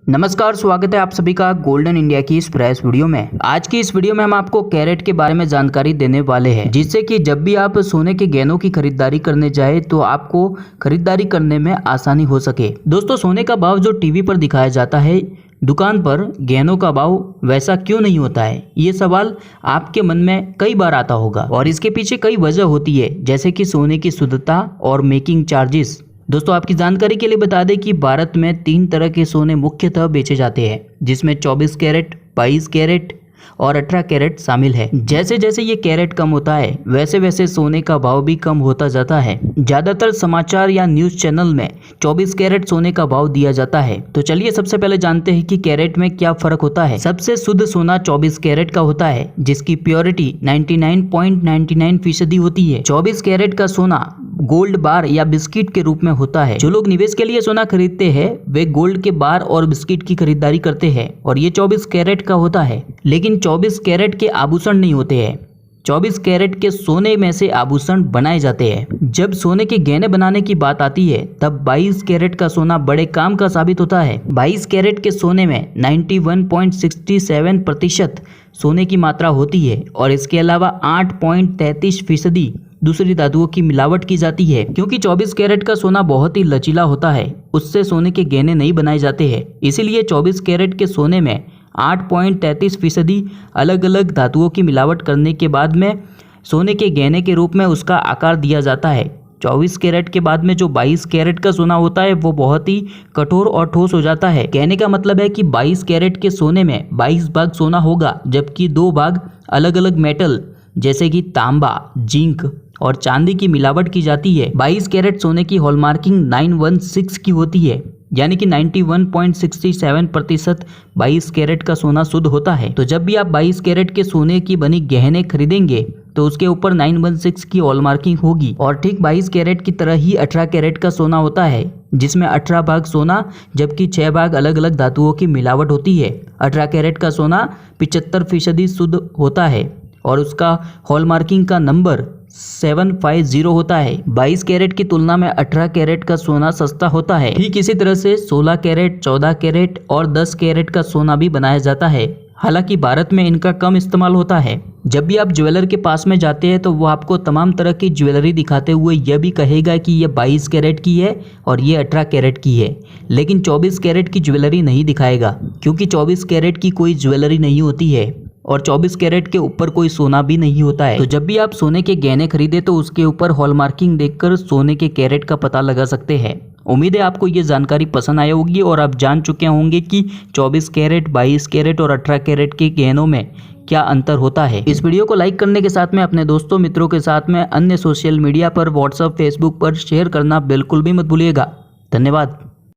नमस्कार, स्वागत है आप सभी का गोल्डन इंडिया की इस फ्रेश वीडियो में। आज की इस वीडियो में हम आपको कैरेट के बारे में जानकारी देने वाले हैं, जिससे कि जब भी आप सोने के गहनों की खरीदारी करने जाए तो आपको खरीदारी करने में आसानी हो सके। दोस्तों, सोने का भाव जो टीवी पर दिखाया जाता है दुकान पर, गहनों का भाव वैसा क्यों नहीं होता है, ये सवाल आपके मन में कई बार आता होगा और इसके पीछे कई वजह होती है, जैसे कि सोने की शुद्धता और मेकिंग चार्जेस। दोस्तों, आपकी जानकारी के लिए बता दें कि भारत में 3 तरह के सोने मुख्यतः बेचे जाते हैं, जिसमें 24 कैरेट, 22 कैरेट और 18 कैरेट शामिल है। जैसे जैसे ये कैरेट कम होता है वैसे वैसे सोने का भाव भी कम होता जाता है। ज्यादातर समाचार या न्यूज चैनल में 24 कैरेट सोने का भाव दिया जाता है। तो चलिए सबसे पहले जानते हैं कि कैरेट में क्या फर्क होता है। सबसे शुद्ध सोना 24 कैरेट का होता है, जिसकी प्योरिटी 99.99% होती है। 24 कैरेट का सोना गोल्ड बार या बिस्किट के रूप में होता है। जो लोग निवेश के लिए सोना खरीदते हैं वे गोल्ड के बार और बिस्किट की खरीदारी करते हैं और ये 24 कैरेट का होता है। लेकिन 24 कैरेट के आभूषण नहीं होते हैं। 24 कैरेट के सोने में से आभूषण बनाए जाते हैं। जब सोने के गहने बनाने की बात आती है तब 22 कैरेट का सोना बड़े काम का साबित होता है। 22 कैरेट के सोने में 91.67% सोने की मात्रा होती है और इसके अलावा 8.33% दूसरी धातुओं की मिलावट की जाती है। क्योंकि 24 कैरेट का सोना बहुत ही लचीला होता है, उससे सोने के गहने नहीं बनाए जाते हैं। इसीलिए 24 कैरेट के सोने में 8.33% अलग अलग धातुओं की मिलावट करने के बाद में सोने के गहने के रूप में उसका आकार दिया जाता है। 24 कैरेट के बाद में जो 22 कैरेट का सोना होता है वो बहुत ही कठोर और ठोस हो जाता है। कहने का मतलब है कि 22 कैरेट के सोने में 22 भाग सोना होगा, जबकि 2 भाग अलग अलग मेटल जैसे कि तांबा, जिंक और चांदी की मिलावट की जाती है। 22 कैरेट सोने की हॉलमार्किंग 916 की होती है, यानी कि 91.67% 22 कैरेट का सोना शुद्ध होता है। तो जब भी आप 22 कैरेट के सोने की बनी गहने खरीदेंगे तो उसके ऊपर 916 की हॉलमार्किंग होगी। और ठीक 22 कैरेट की तरह ही 18 कैरेट का सोना होता है, जिसमें 18 भाग सोना जबकि 6 भाग अलग अलग धातुओं की मिलावट होती है। 18 कैरेट का सोना 75% शुद्ध होता है और उसका हॉलमार्किंग का नंबर 750 होता है। 22 कैरेट की तुलना में 18 कैरेट का सोना सस्ता होता है। ठीक इसी तरह से 16 कैरेट, 14 कैरेट और 10 कैरेट का सोना भी बनाया जाता है। हालांकि भारत में इनका कम इस्तेमाल होता है। जब भी आप ज्वेलर के पास में जाते हैं तो वो आपको तमाम तरह की ज्वेलरी दिखाते हुए यह भी कहेगा कि ये 22 कैरेट की है और ये 18 कैरेट की है, लेकिन 24 कैरेट की ज्वेलरी नहीं दिखाएगा, क्योंकि 24 कैरेट की कोई ज्वेलरी नहीं होती है और 24 कैरेट के ऊपर कोई सोना भी नहीं होता है। तो जब भी आप सोने के गहने खरीदे तो उसके ऊपर हॉलमार्किंग देखकर सोने के कैरेट का पता लगा सकते हैं। उम्मीद है आपको ये जानकारी पसंद आई होगी और आप जान चुके होंगे कि 24 कैरेट, 22 कैरेट और 18 कैरेट के गहनों में क्या अंतर होता है। इस वीडियो को लाइक करने के साथ में अपने दोस्तों मित्रों के साथ में अन्य सोशल मीडिया पर, व्हाट्सएप, फेसबुक पर शेयर करना बिल्कुल भी मत भूलिएगा। धन्यवाद।